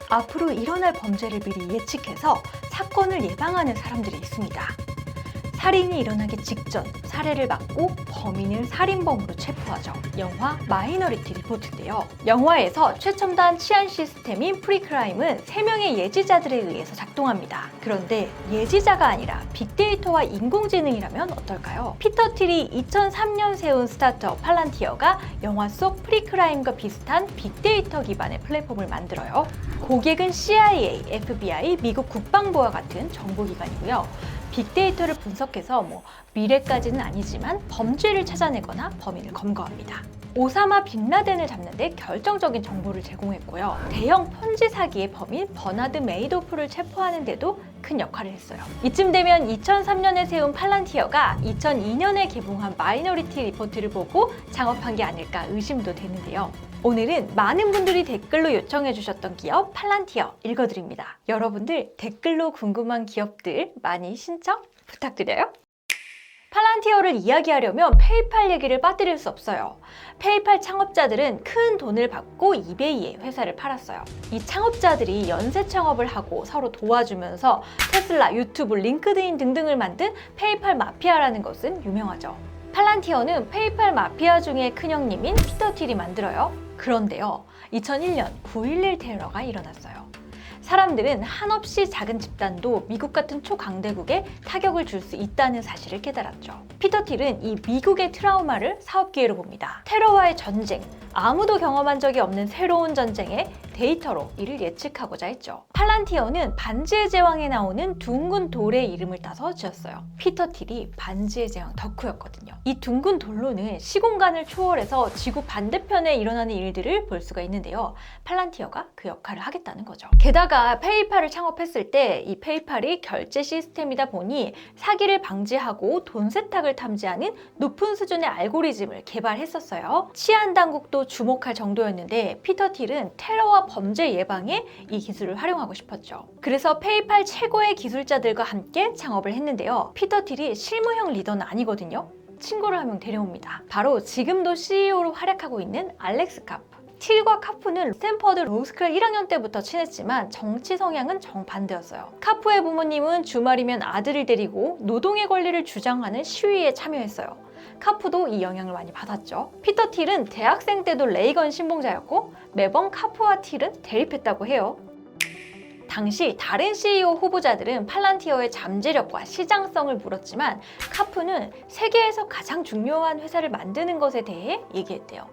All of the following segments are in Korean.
앞으로 일어날 범죄를 미리 예측해서 사건을 예방하는 사람들이 있습니다. 살인이 일어나기 직전 살해를 막고 범인을 살인범으로 체포하죠. 영화 마이너리티 리포트인데요. 영화에서 최첨단 치안 시스템인 프리크라임은 3명의 예지자들에 의해서 작동합니다. 그런데 예지자가 아니라 빅데이터와 인공지능이라면 어떨까요? 피터 틸이 2003년 세운 스타트업 팔란티어가 영화 속 프리크라임과 비슷한 빅데이터 기반의 플랫폼을 만들어요. 고객은 CIA, FBI, 미국 국방부와 같은 정보기관이고요. 빅데이터를 분석해서 미래까지는 아니지만 범죄를 찾아내거나 범인을 검거합니다. 오사마 빈라덴을 잡는데 결정적인 정보를 제공했고요. 대형 폰지 사기의 범인 버나드 메이도프를 체포하는 데도 큰 역할을 했어요. 이쯤 되면 2003년에 세운 팔란티어가 2002년에 개봉한 마이너리티 리포트를 보고 창업한 게 아닐까 의심도 되는데요. 오늘은 많은 분들이 댓글로 요청해 주셨던 기업 팔란티어 읽어드립니다. 여러분들 댓글로 궁금한 기업들 많이 신청 부탁드려요. 팔란티어를 이야기하려면 페이팔 얘기를 빠뜨릴 수 없어요. 페이팔 창업자들은 큰 돈을 받고 이베이에 회사를 팔았어요. 이 창업자들이 연쇄 창업을 하고 서로 도와주면서 테슬라, 유튜브, 링크드인 등등을 만든 페이팔 마피아라는 것은 유명하죠. 팔란티어는 페이팔 마피아 중에 큰형님인 피터 틸이 만들어요. 그런데요, 2001년 9.11 테러가 일어났어요. 사람들은 한없이 작은 집단도 미국 같은 초강대국에 타격을 줄 수 있다는 사실을 깨달았죠. 피터 틸은 이 미국의 트라우마를 사업 기회로 봅니다. 테러와의 전쟁, 아무도 경험한 적이 없는 새로운 전쟁에 데이터로 이를 예측하고자 했죠. 팔란티어는 반지의 제왕에 나오는 둥근 돌의 이름을 따서 지었어요. 피터 틸이 반지의 제왕 덕후였거든요. 이 둥근 돌로는 시공간을 초월해서 지구 반대편에 일어나는 일들을 볼 수가 있는데요. 팔란티어가 그 역할을 하겠다는 거죠. 게다가 페이팔을 창업했을 때 이 페이팔이 결제 시스템이다 보니 사기를 방지하고 돈 세탁을 탐지하는 높은 수준의 알고리즘을 개발했었어요. 치안 당국도 주목할 정도였는데 피터 틸은 테러와 범죄 예방에 이 기술을 활용하고 싶었죠. 그래서 페이팔 최고의 기술자들과 함께 창업을 했는데요. 피터 틸이 실무형 리더는 아니거든요. 친구를 한 명 데려옵니다. 바로 지금도 CEO로 활약하고 있는 알렉스 카프. 틸과 카프는 스탠퍼드 로스쿨 1학년 때부터 친했지만 정치 성향은 정반대였어요. 카프의 부모님은 주말이면 아들을 데리고 노동의 권리를 주장하는 시위에 참여했어요. 카프도 이 영향을 많이 받았죠. 피터 틸은 대학생 때도 레이건 신봉자였고 매번 카프와 틸은 대립했다고 해요. 당시 다른 CEO 후보자들은 팔란티어의 잠재력과 시장성을 물었지만 카프는 세계에서 가장 중요한 회사를 만드는 것에 대해 얘기했대요.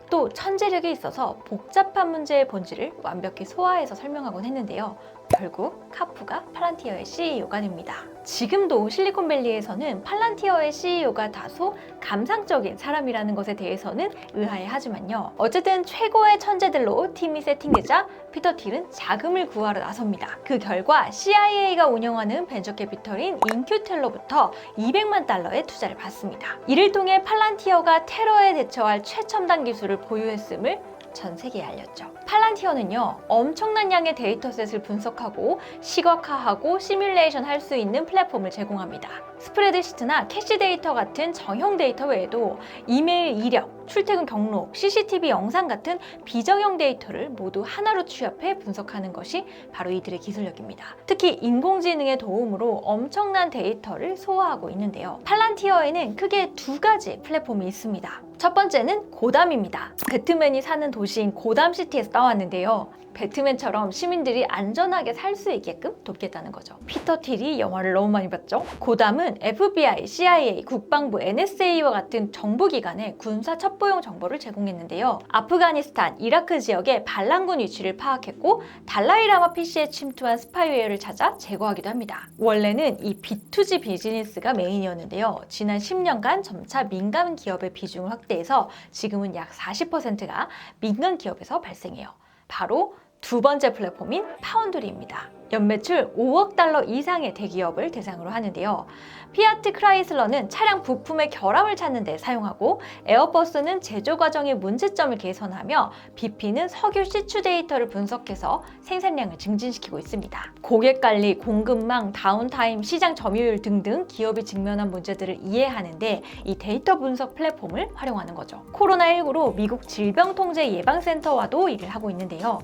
또 천재력이 있어서 복잡한 문제의 본질을 완벽히 소화해서 설명하곤 했는데요. 결국 카프가 팔란티어의 CEO가 됩니다. 지금도 실리콘밸리에서는 팔란티어의 CEO가 다소 감상적인 사람이라는 것에 대해서는 의아해하지만요. 어쨌든 최고의 천재들로 팀이 세팅되자 피터 틸은 자금을 구하러 나섭니다. 그 결과 CIA가 운영하는 벤처 캐피털인 인큐텔로부터 200만 달러의 투자를 받습니다. 이를 통해 팔란티어가 테러에 대처할 최첨단 기술을 보유했음을 전 세계에 알렸죠. 팔란티어는요, 엄청난 양의 데이터셋을 분석하고 시각화하고 시뮬레이션 할 수 있는 플랫폼을 제공합니다. 스프레드시트나 캐시 데이터 같은 정형 데이터 외에도 이메일 이력, 출퇴근 경로, CCTV 영상 같은 비정형 데이터를 모두 하나로 취합해 분석하는 것이 바로 이들의 기술력입니다. 특히 인공지능의 도움으로 엄청난 데이터를 소화하고 있는데요. 팔란티어에는 크게 2가지 플랫폼이 있습니다. 첫 번째는 고담입니다. 배트맨이 사는 도시인 고담시티에서 나왔는데요. 배트맨처럼 시민들이 안전하게 살 수 있게끔 돕겠다는 거죠. 피터 틸이 영화를 너무 많이 봤죠? 고담은 FBI, CIA, 국방부, NSA와 같은 정보기관에 군사 첩보용 정보를 제공했는데요. 아프가니스탄, 이라크 지역의 반란군 위치를 파악했고 달라이라마 PC에 침투한 스파이웨어를 찾아 제거하기도 합니다. 원래는 이 B2G 비즈니스가 메인이었는데요. 지난 10년간 점차 민간 기업의 비중을 확대해서 지금은 약 40%가 민간 기업에서 발생해요. 바로 2번째 플랫폼인 파운드리입니다. 연매출 5억 달러 이상의 대기업을 대상으로 하는데요. 피아트 크라이슬러는 차량 부품의 결함을 찾는 데 사용하고 에어버스는 제조 과정의 문제점을 개선하며 BP는 석유 시추 데이터를 분석해서 생산량을 증진시키고 있습니다. 고객관리, 공급망, 다운타임, 시장 점유율 등등 기업이 직면한 문제들을 이해하는데 이 데이터 분석 플랫폼을 활용하는 거죠. 코로나19로 미국 질병통제예방센터와도 일을 하고 있는데요.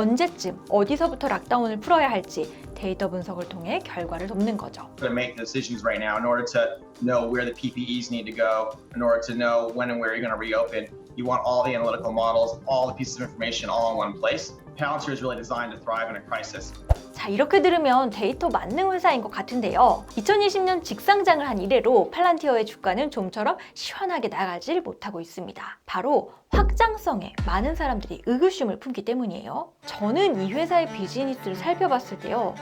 언제쯤 어디서부터 락다운을 풀어야 할지 데이터 분석을 통해 결과를 돕는 거죠. To make decisions right now in order to know where the PPEs need to go, in order to know when and where you're going to reopen. You want all the analytical models, all the pieces of information all in one place. Palantir is really designed to thrive in a crisis. 자, 이렇게 들으면 데이터 만능 회사인 것 같은데요. 2020년 직상장을 한 이래로 팔란티어의 주가는 좀처럼 시원하게 나가질 못하고 있습니다. 바로 확장성에 많은 사람들이 의구심을 품기 때문이에요. 저는 이 회사의 비즈니스를 살펴봤을 때요.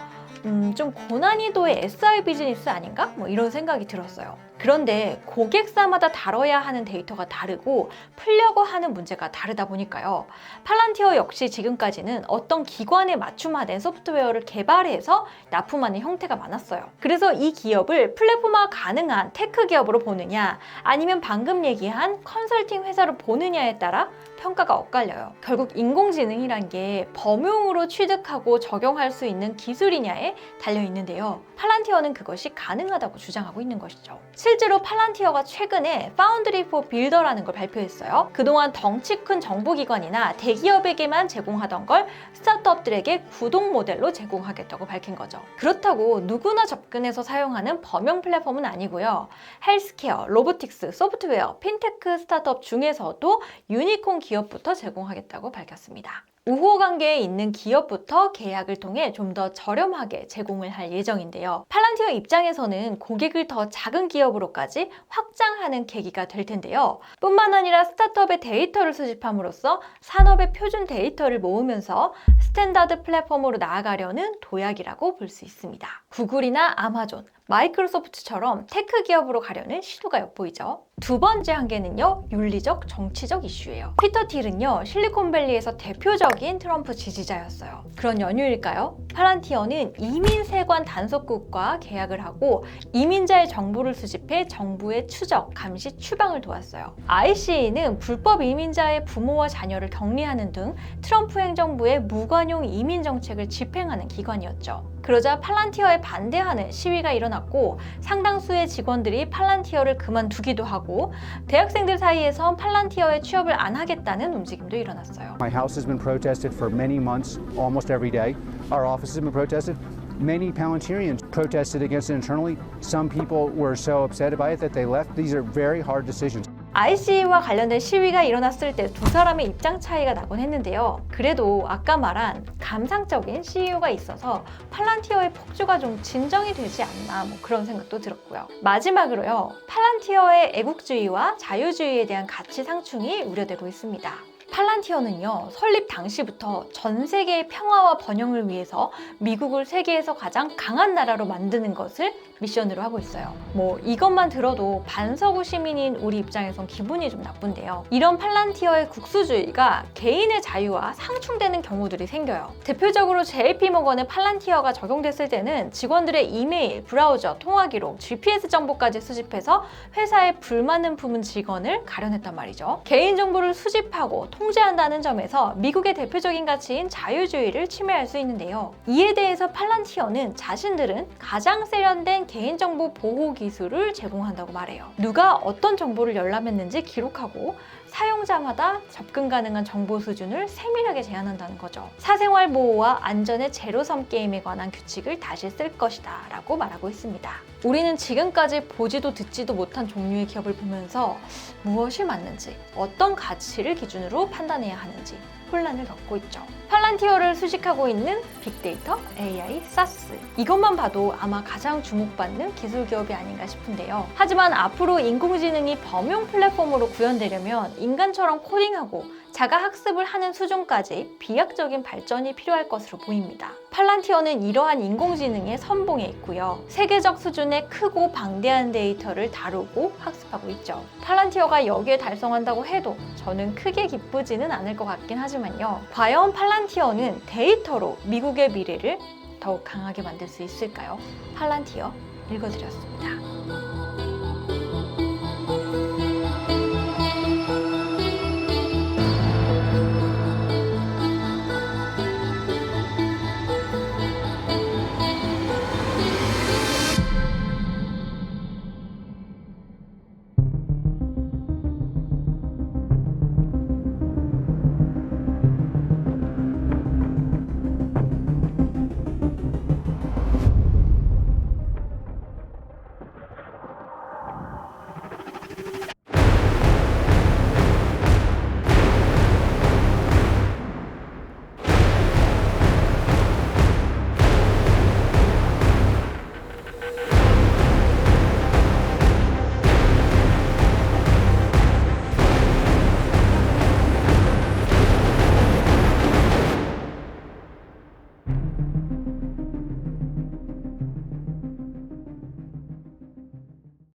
좀 고난이도의 SI 비즈니스 아닌가? 이런 생각이 들었어요. 그런데 고객사마다 다뤄야 하는 데이터가 다르고 풀려고 하는 문제가 다르다 보니까요. 팔란티어 역시 지금까지는 어떤 기관에 맞춤화된 소프트웨어를 개발해서 납품하는 형태가 많았어요. 그래서 이 기업을 플랫폼화 가능한 테크 기업으로 보느냐 아니면 방금 얘기한 컨설팅 회사로 보느냐에 따라 평가가 엇갈려요. 결국 인공지능이란 게 범용으로 취득하고 적용할 수 있는 기술이냐에 달려 있는데요. 팔란티어는 그것이 가능하다고 주장하고 있는 것이죠. 실제로 팔란티어가 최근에 파운드리 포 빌더라는 걸 발표했어요. 그동안 덩치 큰 정보기관이나 대기업에게만 제공하던 걸 스타트업들에게 구독 모델로 제공하겠다고 밝힌 거죠. 그렇다고 누구나 접근해서 사용하는 범용 플랫폼은 아니고요. 헬스케어, 로보틱스, 소프트웨어, 핀테크 스타트업 중에서도 유니콘 기업부터 제공하겠다고 밝혔습니다. 우호관계에 있는 기업부터 계약을 통해 좀 더 저렴하게 제공을 할 예정인데요. 팔란티어 입장에서는 고객을 더 작은 기업으로까지 확장하는 계기가 될 텐데요. 뿐만 아니라 스타트업의 데이터를 수집함으로써 산업의 표준 데이터를 모으면서 스탠다드 플랫폼으로 나아가려는 도약이라고 볼 수 있습니다. 구글이나 아마존, 마이크로소프트처럼 테크 기업으로 가려는 시도가 엿보이죠. 두 번째 한계는요, 윤리적, 정치적 이슈예요. 피터 틸은요, 실리콘밸리에서 대표적인 트럼프 지지자였어요. 그런 연유일까요? 팔란티어는 이민세관 단속국과 계약을 하고 이민자의 정보를 수집해 정부의 추적, 감시, 추방을 도왔어요. ICA는 불법 이민자의 부모와 자녀를 격리하는 등 트럼프 행정부의 무관용 이민 정책을 집행하는 기관이었죠. 그러자 팔란티어에 반대하는 시위가 일어났고 상당수의 직원들이 팔란티어를 그만두기도 하고 대학생들 사이에선 팔란티어에 취업을 안 하겠다는 움직임도 일어났어요. My house has been protested for many months, almost every day. Our office has been protested. Many Palantirians protested against it internally. Some people were so upset by it that they left. These are very hard decisions. ICA와 관련된 시위가 일어났을 때 두 사람의 입장 차이가 나곤 했는데요. 그래도 아까 말한 감상적인 CEO가 있어서 팔란티어의 폭주가 좀 진정이 되지 않나 그런 생각도 들었고요. 마지막으로요. 팔란티어의 애국주의와 자유주의에 대한 가치 상충이 우려되고 있습니다. 팔란티어는요, 설립 당시부터 전 세계의 평화와 번영을 위해서 미국을 세계에서 가장 강한 나라로 만드는 것을 미션으로 하고 있어요. 이것만 들어도 반서구 시민인 우리 입장에선 기분이 좀 나쁜데요. 이런 팔란티어의 국수주의가 개인의 자유와 상충되는 경우들이 생겨요. 대표적으로 JP모건의 팔란티어가 적용됐을 때는 직원들의 이메일, 브라우저, 통화 기록, GPS 정보까지 수집해서 회사에 불만을 품은 직원을 가려냈단 말이죠. 개인정보를 수집하고 통제한다는 점에서 미국의 대표적인 가치인 자유주의를 침해할 수 있는데요. 이에 대해서 팔란티어는 자신들은 가장 세련된 개인정보 보호 기술을 제공한다고 말해요. 누가 어떤 정보를 열람했는지 기록하고 사용자마다 접근 가능한 정보 수준을 세밀하게 제한한다는 거죠. 사생활 보호와 안전의 제로섬 게임에 관한 규칙을 다시 쓸 것이다 라고 말하고 있습니다. 우리는 지금까지 보지도 듣지도 못한 종류의 기업을 보면서 무엇이 맞는지, 어떤 가치를 기준으로 판단해야 하는지 혼란을 겪고 있죠. 팔란티어를 수식하고 있는 빅데이터, AI, SaaS 이것만 봐도 아마 가장 주목받는 기술 기업이 아닌가 싶은데요. 하지만 앞으로 인공지능이 범용 플랫폼으로 구현되려면 인간처럼 코딩하고 자가 학습을 하는 수준까지 비약적인 발전이 필요할 것으로 보입니다. 팔란티어는 이러한 인공지능의 선봉에 있고요. 세계적 수준의 크고 방대한 데이터를 다루고 학습하고 있죠. 팔란티어가 여기에 달성한다고 해도 저는 크게 기쁘지는 않을 것 같긴 하지만요. 과연 팔란티어는 데이터로 미국의 미래를 더욱 강하게 만들 수 있을까요? 팔란티어 읽어드렸습니다.